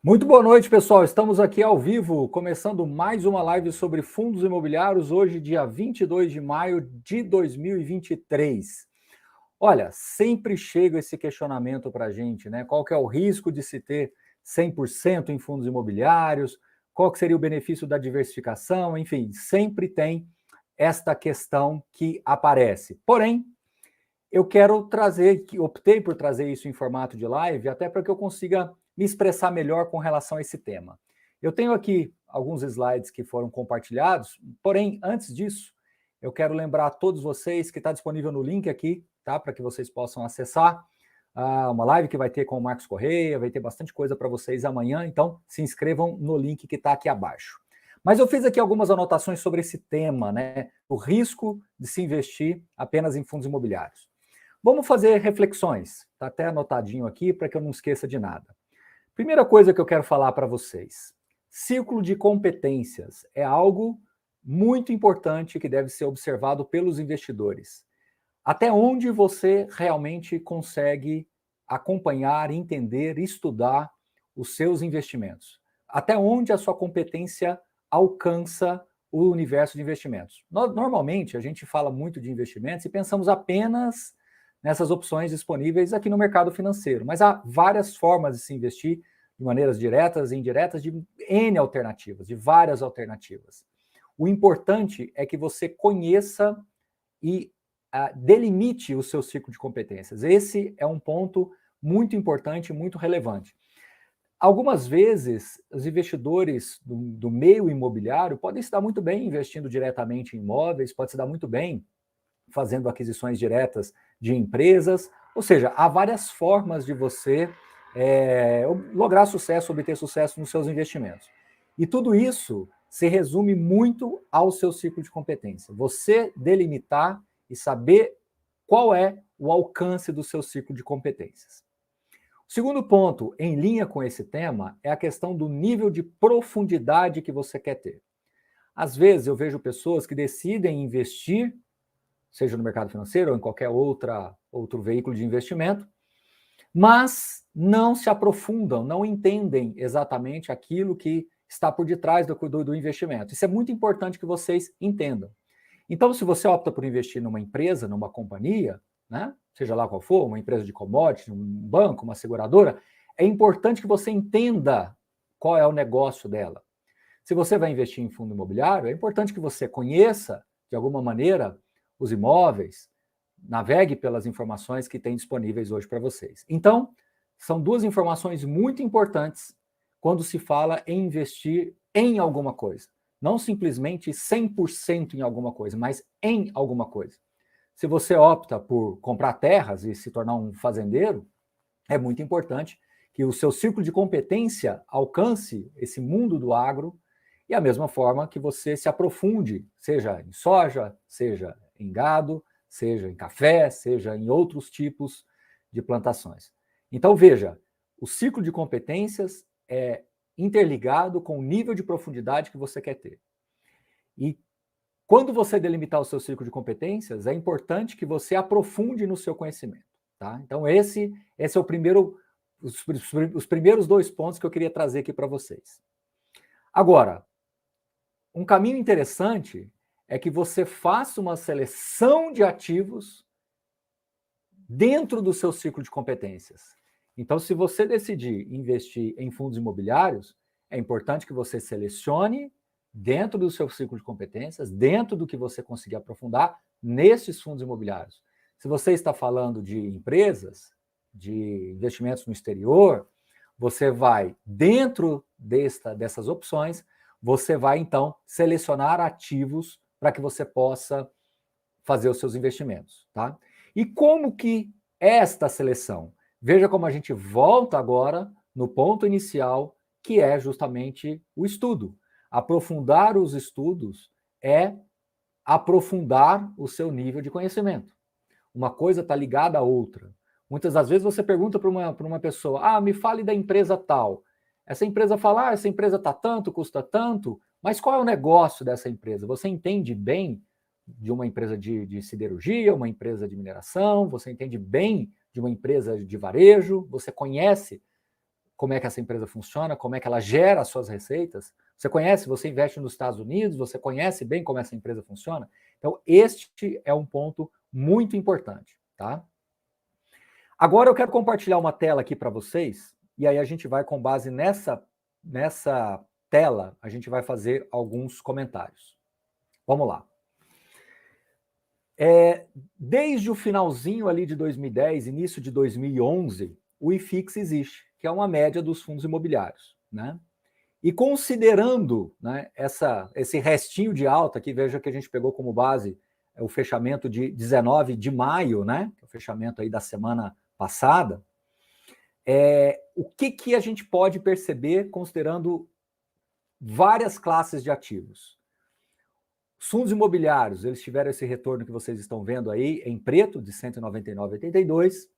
Muito boa noite, pessoal. Estamos aqui ao vivo, começando mais uma live sobre fundos imobiliários, hoje, dia 22 de maio de 2023. Olha, sempre chega esse questionamento para a gente, né? Qual que é o risco de se ter 100% em fundos imobiliários? Qual que seria o benefício da diversificação? Enfim, sempre tem esta questão que aparece. Porém, eu quero trazer, optei por trazer isso em formato de live, até para que eu consiga me expressar melhor com relação a esse tema. Eu tenho aqui alguns slides que foram compartilhados, porém, antes disso, eu quero lembrar a todos vocês que está disponível no link aqui, tá? Para que vocês possam acessar uma live que vai ter com o Marcos Correia, vai ter bastante coisa para vocês amanhã, então se inscrevam no link que está aqui abaixo. Mas eu fiz aqui algumas anotações sobre esse tema, né? O risco de se investir apenas em fundos imobiliários. Vamos fazer reflexões, está até anotadinho aqui para que eu não esqueça de nada. Primeira coisa que eu quero falar para vocês, ciclo de competências é algo muito importante que deve ser observado pelos investidores. Até onde você realmente consegue acompanhar, entender, estudar os seus investimentos? Até onde a sua competência alcança o universo de investimentos? Normalmente, a gente fala muito de investimentos e pensamos apenas nessas opções disponíveis aqui no mercado financeiro. Mas há várias formas de se investir de maneiras diretas e indiretas, de N alternativas, de várias alternativas. O importante é que você conheça e delimite o seu ciclo de competências. Esse é um ponto muito importante, muito relevante. Algumas vezes, os investidores do meio imobiliário podem se dar muito bem investindo diretamente em imóveis, pode se dar muito bem fazendo aquisições diretas de empresas, ou seja, há várias formas de você lograr sucesso, obter sucesso nos seus investimentos. E tudo isso se resume muito ao seu ciclo de competência. Você delimitar e saber qual é o alcance do seu ciclo de competências. O segundo ponto, em linha com esse tema, é a questão do nível de profundidade que você quer ter. Às vezes eu vejo pessoas que decidem investir, seja no mercado financeiro ou em qualquer outro veículo de investimento, mas não se aprofundam, não entendem exatamente aquilo que está por detrás do investimento. Isso é muito importante que vocês entendam. Então, se você opta por investir numa empresa, numa companhia, né, seja lá qual for, uma empresa de commodity, um banco, uma seguradora, é importante que você entenda qual é o negócio dela. Se você vai investir em fundo imobiliário, é importante que você conheça, de alguma maneira, os imóveis, navegue pelas informações que tem disponíveis hoje para vocês. Então, são duas informações muito importantes quando se fala em investir em alguma coisa. Não simplesmente 100% em alguma coisa, mas em alguma coisa. Se você opta por comprar terras e se tornar um fazendeiro, é muito importante que o seu ciclo de competência alcance esse mundo do agro e a mesma forma que você se aprofunde, seja em soja, seja em gado, seja em café, seja em outros tipos de plantações. Então, veja, o ciclo de competências é interligado com o nível de profundidade que você quer ter. E quando você delimitar o seu ciclo de competências, é importante que você aprofunde no seu conhecimento. Tá? Então, esse é o primeiro, os primeiros dois pontos que eu queria trazer aqui para vocês. Agora, um caminho interessante é que você faça uma seleção de ativos dentro do seu ciclo de competências. Então, se você decidir investir em fundos imobiliários, é importante que você selecione dentro do seu ciclo de competências, dentro do que você conseguir aprofundar nesses fundos imobiliários. Se você está falando de empresas, de investimentos no exterior, você vai, dentro dessas opções, você vai, então, selecionar ativos para que você possa fazer os seus investimentos, tá? E como que é esta seleção? Veja como a gente volta agora no ponto inicial, que é justamente o estudo. Aprofundar os estudos é aprofundar o seu nível de conhecimento. Uma coisa está ligada à outra. Muitas das vezes você pergunta para uma pessoa, me fale da empresa tal. Essa empresa fala, essa empresa está tanto, custa tanto, mas qual é o negócio dessa empresa? Você entende bem de uma empresa de siderurgia, uma empresa de mineração, você entende bem de uma empresa de varejo, você conhece como é que essa empresa funciona, como é que ela gera as suas receitas. Você conhece, você investe nos Estados Unidos, você conhece bem como essa empresa funciona. Então, este é um ponto muito importante, tá? Agora eu quero compartilhar uma tela aqui para vocês, e aí a gente vai, com base nessa tela, a gente vai fazer alguns comentários. Vamos lá. Desde o finalzinho ali de 2010, início de 2011, o IFIX existe, que é uma média dos fundos imobiliários, né? E considerando, né, esse restinho de alta, que veja que a gente pegou como base o fechamento de 19 de maio, né, o fechamento aí da semana passada, o que a gente pode perceber considerando várias classes de ativos? Os fundos imobiliários, eles tiveram esse retorno que vocês estão vendo aí, em preto, de 199,82.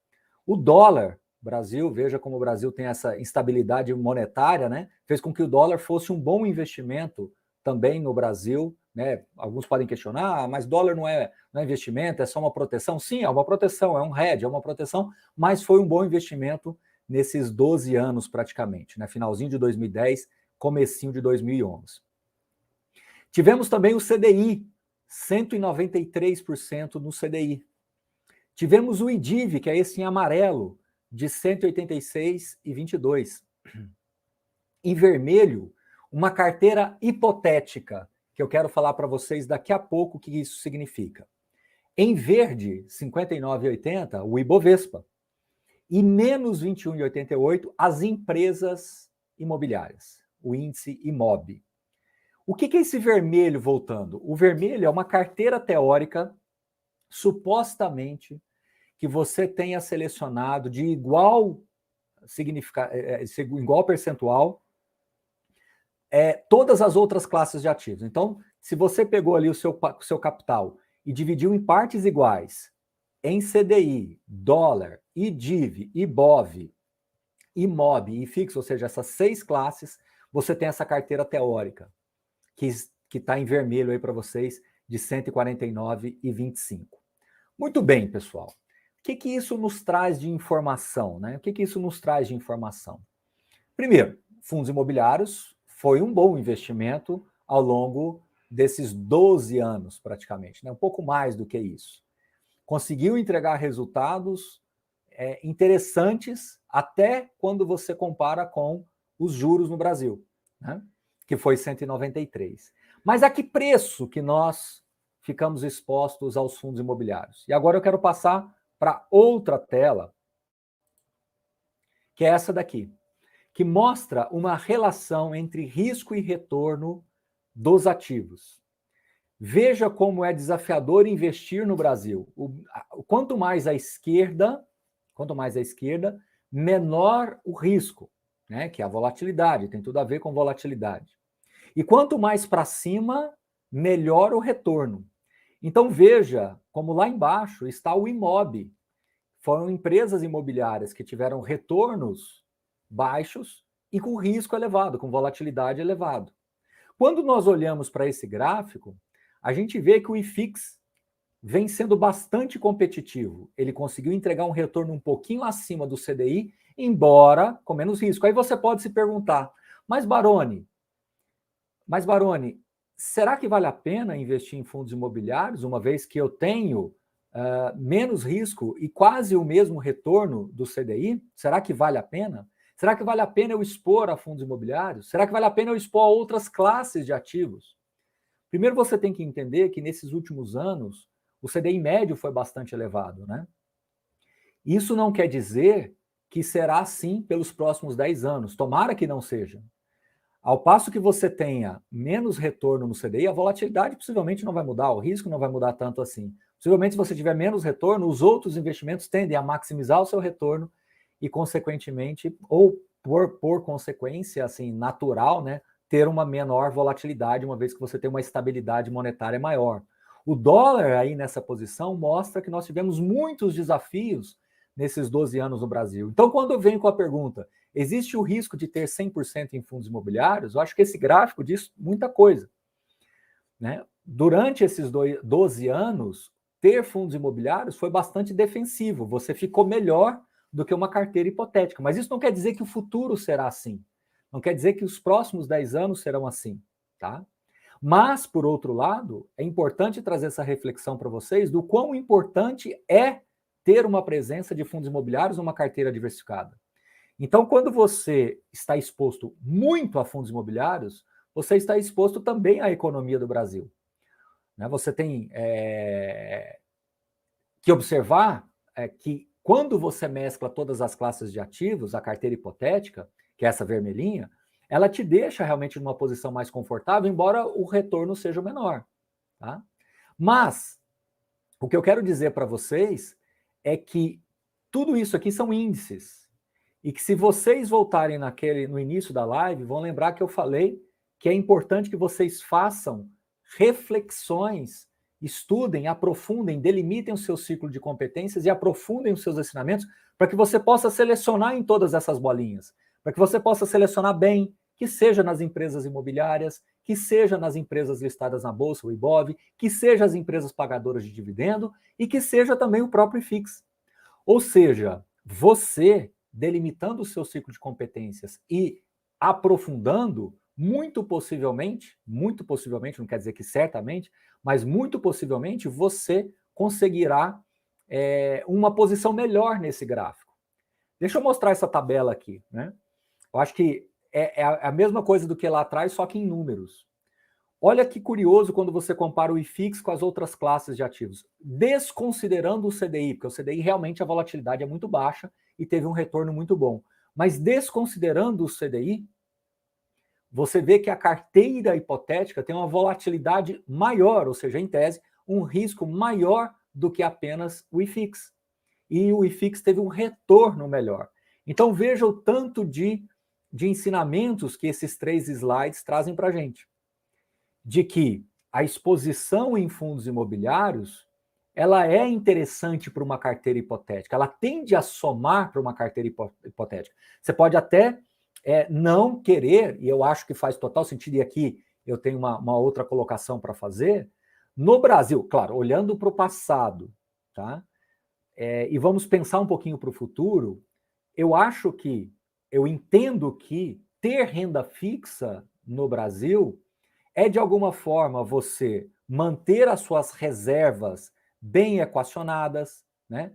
O dólar, Brasil, veja como o Brasil tem essa instabilidade monetária, né? Fez com que o dólar fosse um bom investimento também no Brasil, né? Alguns podem questionar, mas dólar não é investimento, é só uma proteção. Sim, é uma proteção, é um hedge, é uma proteção, mas foi um bom investimento nesses 12 anos praticamente, né? Finalzinho de 2010, comecinho de 2011. Tivemos também o CDI, 193% no CDI. Tivemos o IDIV, que é esse em amarelo, de 186,22. Em vermelho, uma carteira hipotética, que eu quero falar para vocês daqui a pouco o que isso significa. Em verde, 59,80, o Ibovespa. E menos 21,88, as empresas imobiliárias, o índice IMOB. O que é esse vermelho voltando? O vermelho é uma carteira teórica, supostamente, que você tenha selecionado de igual percentual todas as outras classes de ativos. Então, se você pegou ali o seu capital e dividiu em partes iguais em CDI, dólar, IDIV, IBOV, IMOB e IFIX, ou seja, essas 6 classes, você tem essa carteira teórica, que está em vermelho aí para vocês, de 149,25. Muito bem, pessoal. O que isso nos traz de informação, né? O que isso nos traz de informação? Primeiro, fundos imobiliários foi um bom investimento ao longo desses 12 anos, praticamente, né? Um pouco mais do que isso. Conseguiu entregar resultados interessantes até quando você compara com os juros no Brasil, né? Que foi 193. Mas a que preço que nós ficamos expostos aos fundos imobiliários? E agora eu quero passar para outra tela, que é essa daqui, que mostra uma relação entre risco e retorno dos ativos. Veja como é desafiador investir no Brasil. Quanto mais à esquerda, menor o risco, né? Que é a volatilidade, tem tudo a ver com volatilidade. E quanto mais para cima, melhor o retorno. Então veja como lá embaixo está o IMOB. Foram empresas imobiliárias que tiveram retornos baixos e com risco elevado, com volatilidade elevado. Quando nós olhamos para esse gráfico, a gente vê que o IFIX vem sendo bastante competitivo. Ele conseguiu entregar um retorno um pouquinho acima do CDI, embora com menos risco. Aí você pode se perguntar, mas Baroni, será que vale a pena investir em fundos imobiliários, uma vez que eu tenho menos risco e quase o mesmo retorno do CDI? Será que vale a pena? Será que vale a pena eu expor a fundos imobiliários? Será que vale a pena eu expor a outras classes de ativos? Primeiro você tem que entender que nesses últimos anos o CDI médio foi bastante elevado, né? Isso não quer dizer que será assim pelos próximos 10 anos. Tomara que não seja. Ao passo que você tenha menos retorno no CDI, a volatilidade possivelmente não vai mudar, o risco não vai mudar tanto assim. Possivelmente, se você tiver menos retorno, os outros investimentos tendem a maximizar o seu retorno e, consequentemente, ou por consequência, assim, natural, né, ter uma menor volatilidade, uma vez que você tem uma estabilidade monetária maior. O dólar aí nessa posição mostra que nós tivemos muitos desafios nesses 12 anos no Brasil. Então, quando eu venho com a pergunta, existe o risco de ter 100% em fundos imobiliários? Eu acho que esse gráfico diz muita coisa, né? Durante esses 12 anos, ter fundos imobiliários foi bastante defensivo. Você ficou melhor do que uma carteira hipotética. Mas isso não quer dizer que o futuro será assim. Não quer dizer que os próximos 10 anos serão assim, tá? Mas, por outro lado, é importante trazer essa reflexão para vocês do quão importante é ter uma presença de fundos imobiliários numa carteira diversificada. Então, quando você está exposto muito a fundos imobiliários, você está exposto também à economia do Brasil. Né? Você tem que observar que quando você mescla todas as classes de ativos, a carteira hipotética, que é essa vermelhinha, ela te deixa realmente numa posição mais confortável, embora o retorno seja menor. Tá? Mas, o que eu quero dizer para vocês é que tudo isso aqui são índices. E que se vocês voltarem no início da live, vão lembrar que eu falei que é importante que vocês façam reflexões, estudem, aprofundem, delimitem o seu ciclo de competências e aprofundem os seus ensinamentos para que você possa selecionar em todas essas bolinhas, para que você possa selecionar bem, que seja nas empresas imobiliárias, que seja nas empresas listadas na Bolsa, o IBOV, que seja as empresas pagadoras de dividendo e que seja também o próprio IFIX. Ou seja, você delimitando o seu ciclo de competências e aprofundando, muito possivelmente, não quer dizer que certamente, mas muito possivelmente você conseguirá uma posição melhor nesse gráfico. Deixa eu mostrar essa tabela aqui, né? Eu acho que é a mesma coisa do que lá atrás, só que em números. Olha que curioso quando você compara o IFIX com as outras classes de ativos, desconsiderando o CDI, porque o CDI realmente a volatilidade é muito baixa e teve um retorno muito bom. Mas desconsiderando o CDI, você vê que a carteira hipotética tem uma volatilidade maior, ou seja, em tese, um risco maior do que apenas o IFIX. E o IFIX teve um retorno melhor. Então veja o tanto de ensinamentos que esses 3 slides trazem para a gente. De que a exposição em fundos imobiliários ela é interessante para uma carteira hipotética, ela tende a somar para uma carteira hipotética. Você pode até não querer, e eu acho que faz total sentido, e aqui eu tenho uma outra colocação para fazer, no Brasil, claro, olhando para o passado, tá? E vamos pensar um pouquinho para o futuro, eu entendo que ter renda fixa no Brasil é de alguma forma você manter as suas reservas bem equacionadas, né?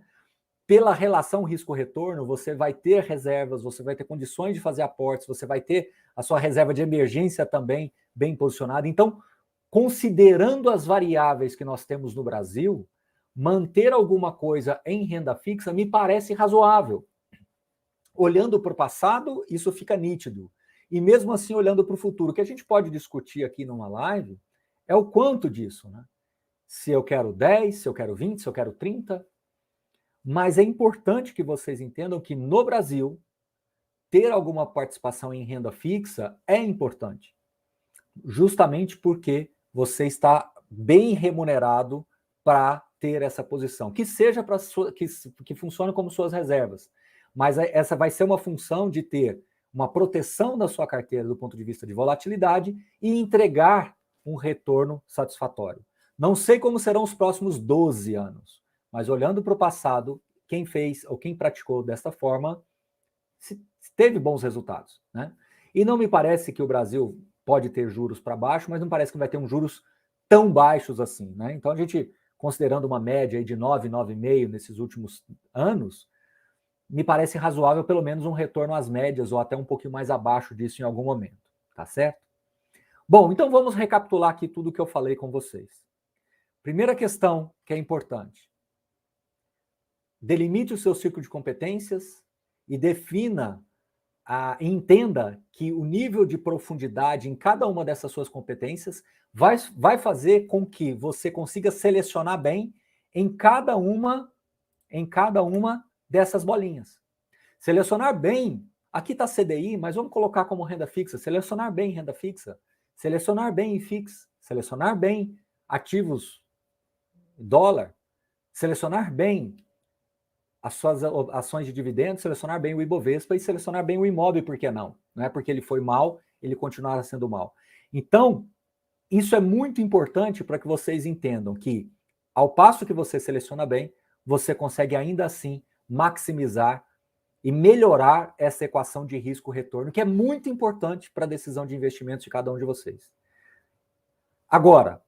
Pela relação risco-retorno, você vai ter reservas, você vai ter condições de fazer aportes, você vai ter a sua reserva de emergência também bem posicionada. Então, considerando as variáveis que nós temos no Brasil, manter alguma coisa em renda fixa me parece razoável. Olhando para o passado, isso fica nítido. E mesmo assim, olhando para o futuro, o que a gente pode discutir aqui numa live é o quanto disso, né? Se eu quero 10, se eu quero 20, se eu quero 30. Mas é importante que vocês entendam que no Brasil, ter alguma participação em renda fixa é importante. Justamente porque você está bem remunerado para ter essa posição. Que seja para que funcione como suas reservas. Mas essa vai ser uma função de ter uma proteção da sua carteira do ponto de vista de volatilidade e entregar um retorno satisfatório. Não sei como serão os próximos 12 anos, mas olhando para o passado, quem fez ou quem praticou desta forma teve bons resultados, né? E não me parece que o Brasil pode ter juros para baixo, mas não parece que vai ter uns juros tão baixos assim, né? Então a gente, considerando uma média aí de 9, 9,5 nesses últimos anos, me parece razoável pelo menos um retorno às médias ou até um pouquinho mais abaixo disso em algum momento, tá certo? Bom, então vamos recapitular aqui tudo que eu falei com vocês. Primeira questão que é importante. Delimite o seu ciclo de competências e entenda que o nível de profundidade em cada uma dessas suas competências vai fazer com que você consiga selecionar bem em cada uma dessas bolinhas. Selecionar bem, aqui está CDI, mas vamos colocar como renda fixa, selecionar bem renda fixa, selecionar bem IFIX, selecionar bem ativos dólar, selecionar bem as suas ações de dividendos, selecionar bem o Ibovespa e selecionar bem o imóvel, por que não? Não é porque ele foi mal, ele continuará sendo mal. Então, isso é muito importante para que vocês entendam que, ao passo que você seleciona bem, você consegue ainda assim maximizar e melhorar essa equação de risco-retorno, que é muito importante para a decisão de investimentos de cada um de vocês. Agora,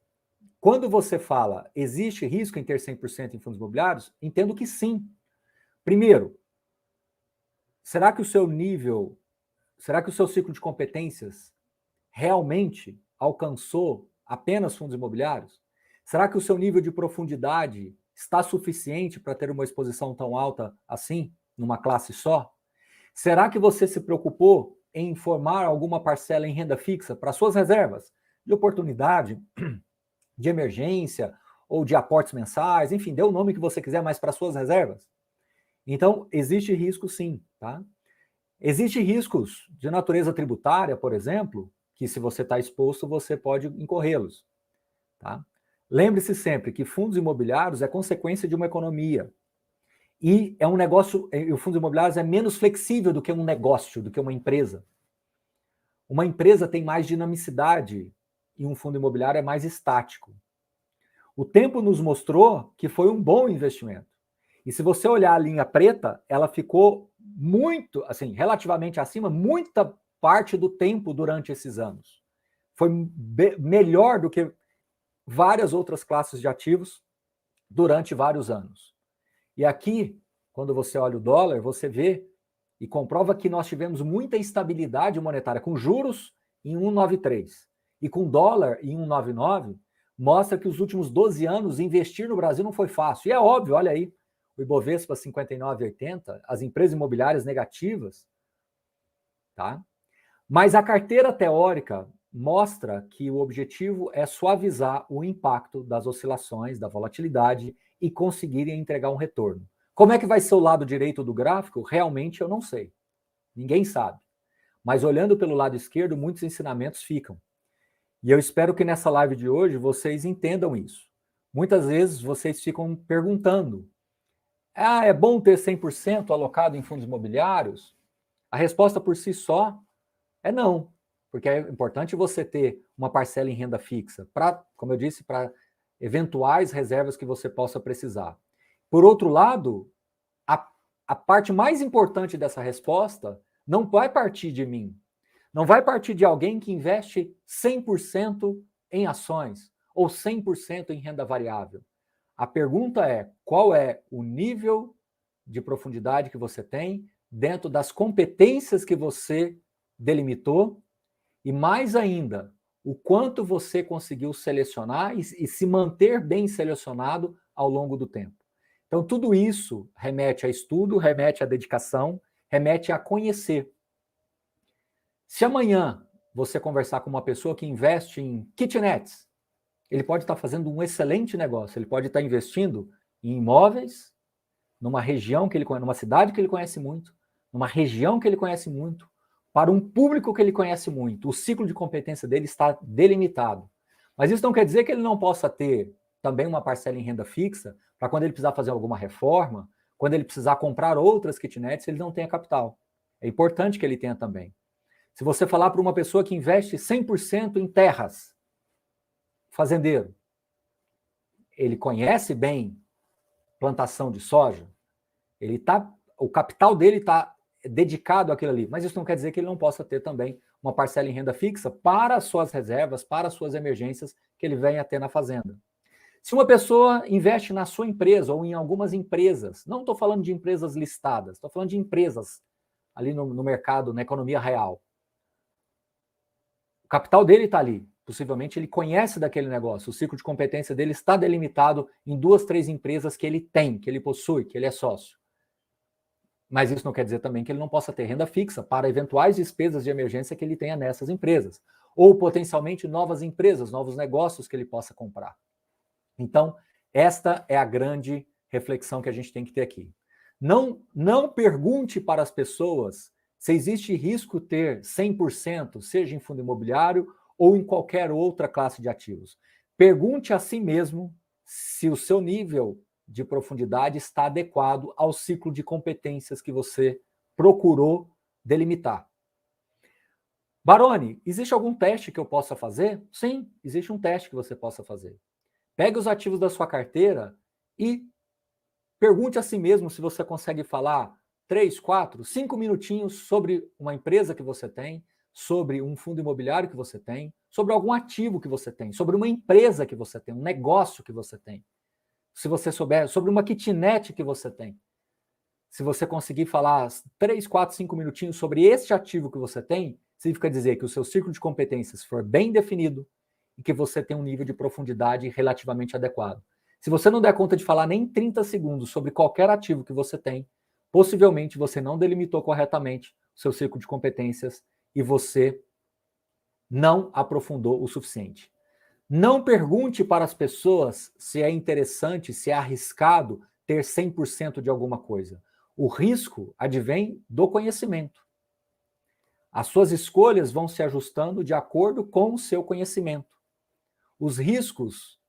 quando você fala, existe risco em ter 100% em fundos imobiliários? Entendo que sim. Primeiro, será que o seu ciclo de competências realmente alcançou apenas fundos imobiliários? Será que o seu nível de profundidade está suficiente para ter uma exposição tão alta assim, numa classe só? Será que você se preocupou em formar alguma parcela em renda fixa para suas reservas de oportunidade, de emergência ou de aportes mensais, enfim, dê o nome que você quiser, mas para suas reservas? Então, existe risco sim, tá? Existem riscos de natureza tributária, por exemplo, que se você está exposto, você pode incorrê-los, tá? Lembre-se sempre que fundos imobiliários é consequência de uma economia. E é um negócio, e o fundos imobiliários é menos flexível do que um negócio, do que uma empresa. Uma empresa tem mais dinamicidade e um fundo imobiliário é mais estático. O tempo nos mostrou que foi um bom investimento. E se você olhar a linha preta, ela ficou muito, assim, relativamente acima, muita parte do tempo durante esses anos. Foi melhor do que várias outras classes de ativos durante vários anos. E aqui, quando você olha o dólar, você vê e comprova que nós tivemos muita instabilidade monetária, com juros em 1,93 e com dólar em 1,99, mostra que os últimos 12 anos investir no Brasil não foi fácil. E é óbvio, olha aí, o Ibovespa 59,80, as empresas imobiliárias negativas, tá? Mas a carteira teórica mostra que o objetivo é suavizar o impacto das oscilações, da volatilidade e conseguirem entregar um retorno. Como é que vai ser o lado direito do gráfico? Realmente eu não sei. Ninguém sabe. Mas olhando pelo lado esquerdo, muitos ensinamentos ficam. E eu espero que nessa live de hoje vocês entendam isso. Muitas vezes vocês ficam perguntando: é bom ter 100% alocado em fundos imobiliários? A resposta por si só é não, porque é importante você ter uma parcela em renda fixa para, como eu disse, para eventuais reservas que você possa precisar. Por outro lado, a parte mais importante dessa resposta não vai partir de mim, não vai partir de alguém que investe 100% em ações ou 100% em renda variável. A pergunta é: qual é o nível de profundidade que você tem dentro das competências que você delimitou e, mais ainda, o quanto você conseguiu selecionar e se manter bem selecionado ao longo do tempo. Então, tudo isso remete a estudo, remete à dedicação, remete a conhecer. Se amanhã você conversar com uma pessoa que investe em kitnets, ele pode estar fazendo um excelente negócio, ele pode estar investindo em imóveis, numa região que ele conhece, numa cidade que ele conhece muito, numa região que ele conhece muito, para um público que ele conhece muito. O ciclo de competência dele está delimitado. Mas isso não quer dizer que ele não possa ter também uma parcela em renda fixa, para quando ele precisar fazer alguma reforma, quando ele precisar comprar outras kitnets, ele não tenha capital. É importante que ele tenha também. Se você falar para uma pessoa que investe 100% em terras, fazendeiro, ele conhece bem plantação de soja, o capital dele está dedicado àquilo ali, mas isso não quer dizer que ele não possa ter também uma parcela em renda fixa para suas reservas, para suas emergências que ele venha a ter na fazenda. Se uma pessoa investe na sua empresa ou em algumas empresas, não estou falando de empresas listadas, estou falando de empresas ali no mercado, na economia real. O capital dele está ali. Possivelmente ele conhece daquele negócio. O ciclo de competência dele está delimitado em 2, 3 empresas que ele tem, que ele possui, que ele é sócio. Mas isso não quer dizer também que ele não possa ter renda fixa para eventuais despesas de emergência que ele tenha nessas empresas. Ou potencialmente novas empresas, novos negócios que ele possa comprar. Então, esta é a grande reflexão que a gente tem que ter aqui. Não pergunte para as pessoas se existe risco ter 100%, seja em fundo imobiliário ou em qualquer outra classe de ativos. Pergunte a si mesmo se o seu nível de profundidade está adequado ao ciclo de competências que você procurou delimitar. Baroni, existe algum teste que eu possa fazer? Sim, existe um teste que você possa fazer. Pegue os ativos da sua carteira e pergunte a si mesmo se você consegue falar 3, 4, 5 minutinhos sobre uma empresa que você tem, sobre um fundo imobiliário que você tem, sobre algum ativo que você tem, sobre uma empresa que você tem, um negócio que você tem. Se você souber, sobre uma kitnet que você tem. Se você conseguir falar 3, 4, 5 minutinhos sobre este ativo que você tem, significa dizer que o seu círculo de competências for bem definido e que você tem um nível de profundidade relativamente adequado. Se você não der conta de falar nem 30 segundos sobre qualquer ativo que você tem, possivelmente você não delimitou corretamente o seu círculo de competências e você não aprofundou o suficiente. Não pergunte para as pessoas se é interessante, se é arriscado ter 100% de alguma coisa. O risco advém do conhecimento. As suas escolhas vão se ajustando de acordo com o seu conhecimento. Os riscos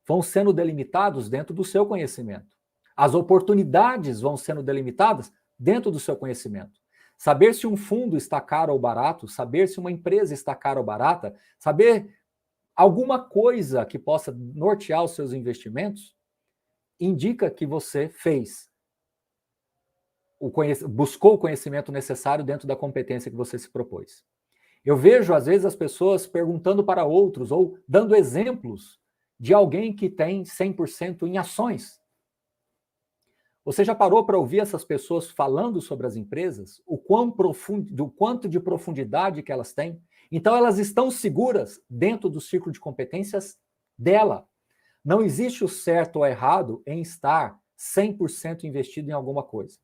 vão sendo delimitados dentro do seu conhecimento. As oportunidades vão sendo delimitadas dentro do seu conhecimento. Saber se um fundo está caro ou barato, saber se uma empresa está cara ou barata, saber alguma coisa que possa nortear os seus investimentos, indica que você buscou o conhecimento necessário dentro da competência que você se propôs. Eu vejo, às vezes, as pessoas perguntando para outros ou dando exemplos de alguém que tem 100% em ações. Você já parou para ouvir essas pessoas falando sobre as empresas? O quanto de profundidade que elas têm? Então, elas estão seguras dentro do círculo de competências dela. Não existe o certo ou errado em estar 100% investido em alguma coisa.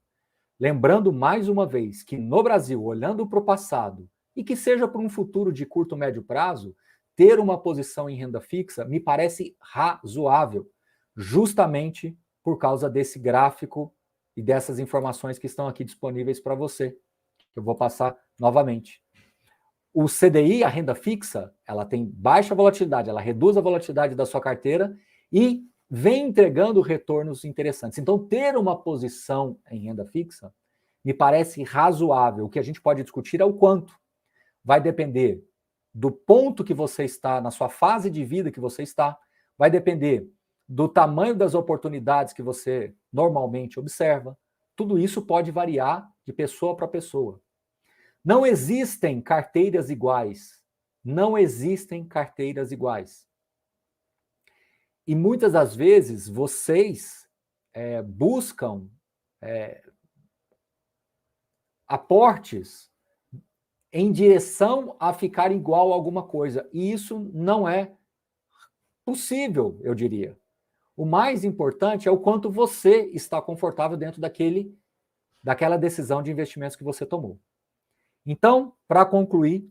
Lembrando mais uma vez que no Brasil, olhando para o passado, e que seja para um futuro de curto, médio prazo, ter uma posição em renda fixa me parece razoável, justamente por causa desse gráfico e dessas informações que estão aqui disponíveis para você, que eu vou passar novamente. O CDI, a renda fixa, ela tem baixa volatilidade, ela reduz a volatilidade da sua carteira e vem entregando retornos interessantes. Então, ter uma posição em renda fixa me parece razoável. O que a gente pode discutir é o quanto. Vai depender do ponto que você está, na sua fase de vida que você está, vai depender do tamanho das oportunidades que você normalmente observa. Tudo isso pode variar de pessoa para pessoa. Não existem carteiras iguais. Não existem carteiras iguais. E muitas das vezes vocês buscam aportes em direção a ficar igual a alguma coisa. E isso não é possível, eu diria. O mais importante é o quanto você está confortável dentro daquela decisão de investimentos que você tomou. Então, para concluir,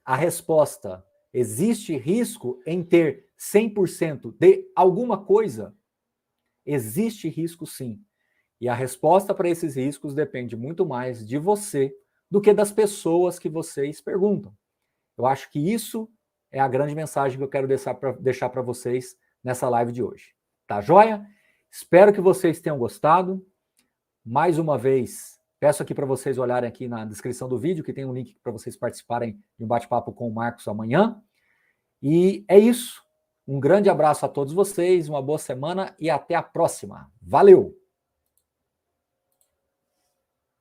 a resposta: existe risco em ter 100% de alguma coisa? Existe risco, sim. E a resposta para esses riscos depende muito mais de você do que das pessoas que vocês perguntam. Eu acho que isso é a grande mensagem que eu quero deixar para vocês nessa live de hoje. Tá joia? Espero que vocês tenham gostado. Mais uma vez, peço aqui para vocês olharem aqui na descrição do vídeo, que tem um link para vocês participarem de um bate-papo com o Marcos amanhã. E é isso. Um grande abraço a todos vocês, uma boa semana e até a próxima. Valeu!